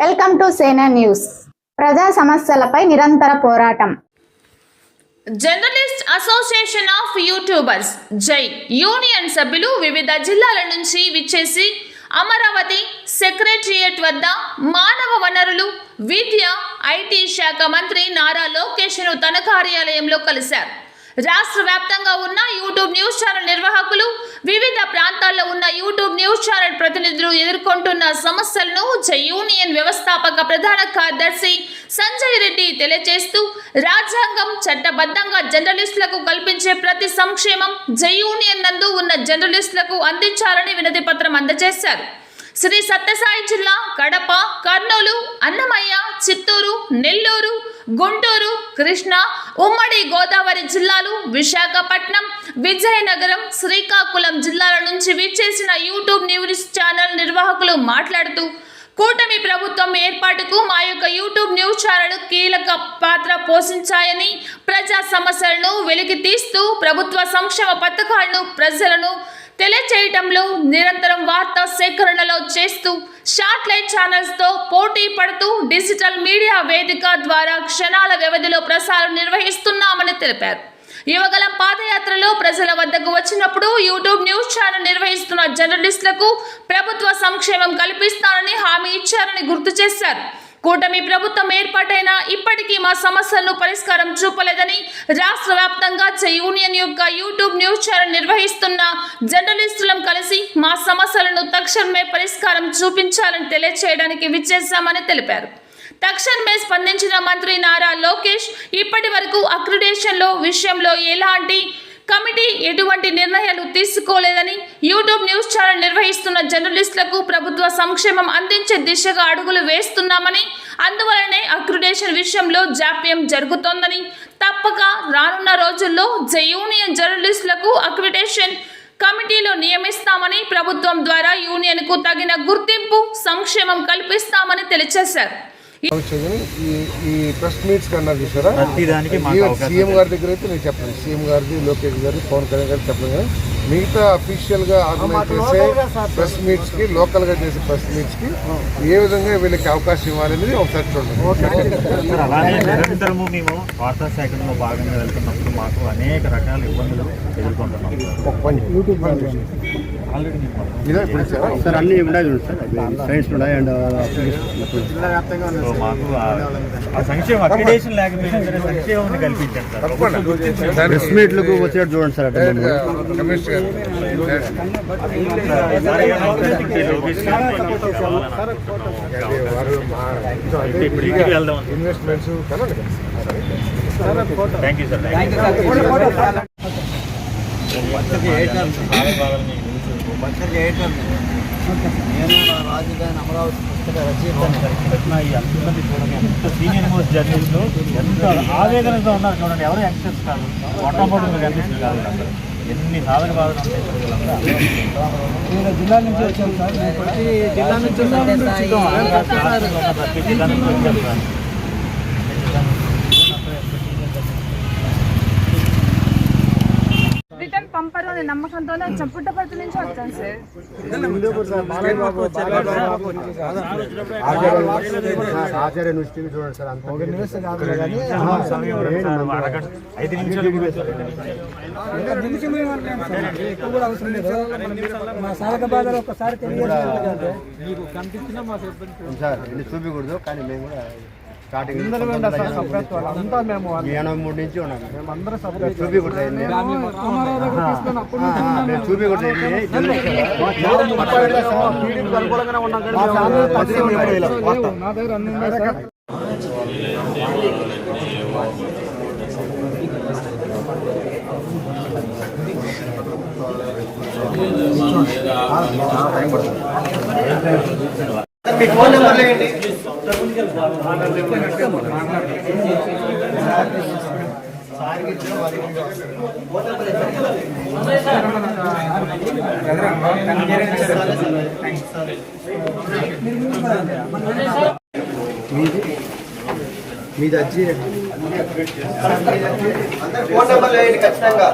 Welcome to సేనా news. ప్రజా సమస్యలపై నిరంతర పోరాటం. జర్నలిస్ట్ అసోసియేషన్ ఆఫ్ యూట్యూబర్స్ జై యూనియన్ సభ్యులు వివిధ జిల్లాల నుంచి విచ్చేసి అమరావతి సెక్రటేరియట్ వద్ద మానవ వనరులు, విద్య, ఐటీ శాఖ మంత్రి నారా లోకేష్ను తన కార్యాలయంలో కలిశారు. రాష్ట్ర వ్యాప్తంగా ఉన్న యూట్యూబ్ న్యూస్ ఛానల్ నిర్వాహకులు, వివిధ ప్రాంతాల్లో ఉన్న యూట్యూబ్ న్యూస్ ఛానల్ ప్రతినిధులు ఎదుర్కొంటున్న సమస్యలను జై యూనియన్ వ్యవస్థాపక ప్రధాన కార్యదర్శి సంజయ్ రెడ్డి తెలియజేస్తూ, రాజ్యాంగం చట్టబద్ధంగా జర్నలిస్టులకు కల్పించే ప్రతి సంక్షేమం జై యూనియన్ నందు ఉన్న జర్నలిస్టులకు అందించాలని వినతి పత్రం అందజేశారు. శ్రీ సత్యసాయి జిల్లా కడప, కర్నూలు, అన్నమయ్య, చిత్తూరు, నెల్లూరు, గుంటూరు, కృష్ణా, ఉమ్మడి గోదావరి జిల్లాలు, విశాఖపట్నం, విజయనగరం, శ్రీకాకుళం జిల్లాల నుంచి విచ్చేసిన యూట్యూబ్ న్యూస్ ఛానల్ నిర్వాహకులు మాట్లాడుతూ, కూటమి ప్రభుత్వం ఏర్పాటుకు మా యొక్క యూట్యూబ్ న్యూస్ ఛానల్ కీలక పాత్ర పోషించాయని, ప్రజా సమస్యలను వెలికి తీస్తూ ప్రభుత్వ సంక్షేమ పథకాలను ప్రజలను తెలియచేయడంలో నిరంతరం వార్తా సేకరణలో చేస్తూ, శాటిలైట్ ఛానల్స్తో పోటీ పడుతూ డిజిటల్ మీడియా వేదిక ద్వారా క్షణాల వ్యవధిలో ప్రసారం నిర్వహిస్తున్నామని తెలిపారు. యువగలం పాదయాత్రలో ప్రజల వద్దకు వచ్చినప్పుడు యూట్యూబ్ న్యూస్ ఛానల్ నిర్వహిస్తున్న జర్నలిస్టులకు ప్రభుత్వ సంక్షేమం కల్పిస్తానని హామీ ఇచ్చారని గుర్తు చేశారు. కూటమి ప్రభుత్వం ఏర్పాటైనా ఇప్పటికీ మా సమస్యలను పరిష్కారం చూపలేదని, రాష్ట్ర వ్యాప్తంగా జై యూనియన్ యొక్క యూట్యూబ్ న్యూస్ ఛానల్ నిర్వహిస్తున్న జర్నలిస్టులను కలిసి మా సమస్యలను తక్షణమే పరిష్కారం చూపించాలని తెలియచేయడానికి విచ్చేశామని తెలిపారు. తక్షణమే స్పందించిన మంత్రి నారా లోకేష్ ఇప్పటి వరకు అక్రిడేషన్లో విషయంలో ఎలాంటి కమిటీ ఎటువంటి నిర్ణయాలు తీసుకోలేదని, యూట్యూబ్ న్యూస్ ఛానల్ నిర్వహిస్తున్న జర్నలిస్టులకు ప్రభుత్వ సంక్షేమం అందించే దిశగా అడుగులు వేస్తున్నామని, అందువలనే అక్రిడేషన్ విషయంలో జాప్యం జరుగుతోందని, తప్పక రానున్న రోజుల్లో జై యూనియన్ జర్నలిస్టులకు అక్రిడేషన్ కమిటీలో నియమిస్తామని, ప్రభుత్వం ద్వారా యూనియన్కు తగిన గుర్తింపు, సంక్షేమం కల్పిస్తామని తెలియజేశారు. ఈ ప్రెస్ మీట్స్ కన్నా చూసారా, సీఎం గారి దగ్గర అయితే నేను చెప్పను, సీఎం గారిది, లోకేష్ గారి, పవన్ కళ్యాణ్ గారు చెప్పను కానీ మిగతా అఫీషియల్గా ఆర్గనైజ్ చేసే ప్రెస్ మీట్స్కి, లోకల్గా చేసే ప్రెస్ మీట్స్కి ఏ విధంగా వీళ్ళకి అవకాశం ఇవ్వాలనేది ఒకసారి చూడండి. నిరంతరము మేము వార్తా శాఖలో భాగంగా వెళ్తున్నప్పుడు మాకు అనేక రకాల ఇబ్బందులు ఎదుర్కొంటున్నాం. సార్ అన్ని ఉండాలి సార్, సైన్స్ ఉన్నాయి అండ్ జిల్లా వ్యాప్తంగా మాకు ఆ సంక్షేమం అక్రిడేషన్ లేకపోయినా సరే సంక్షేమాన్ని కల్పించారు సార్. ప్రెస్ మీట్లకు వచ్చేట్టు చూడండి sir. Investments thank you sir. రాజధాని అమరావతి పుస్తక రచయిత ఈ అందరినీ చూడండి, ఎంత సీనియర్ మోస్ట్ జర్నలిస్టులు ఎంత ఆవేదనగా ఉన్నారు చూడండి. ఎవరు యంగ్స్టర్స్ కాదు, మొట్టమొదటి జర్నలిస్టులు కాదు, అందరూ ఎన్ని సాధక బాధలు ఉంటాయి. జిల్లా నుంచి వచ్చాం సార్, ప్రతి జిల్లా నుంచి ప్రతి జిల్లా నుంచి వచ్చాం సార్. రిటర్న్ పంపరు అనే నమ్మకంతోనే పుట్టపర్తి నుంచి వచ్చాను సార్. ఆచార్య న్యూస్ టీవీ చూడండి సార్. అంత 5 నిమిషాలు ఎక్కువ కూడా అవసరం లేదు. మా సాధక బాధలు ఒక్కసారి తెలియజేయాలంటే మీకు కనిపించినా మా సార్ ఇది చూపించకూడదు, కానీ మేము కూడా స్టార్టింగ్ 83 నుంచి ఉన్నాము. చూపించకూడదు, అనుకూలంగానే ఉన్నాం. నా దగ్గర అన్ని ఉన్నాయి సార్. మీ ఫోన్ నెంబర్ లేండి. మీది వచ్చి ఫోన్ నెంబర్ లేండి ఖచ్చితంగా.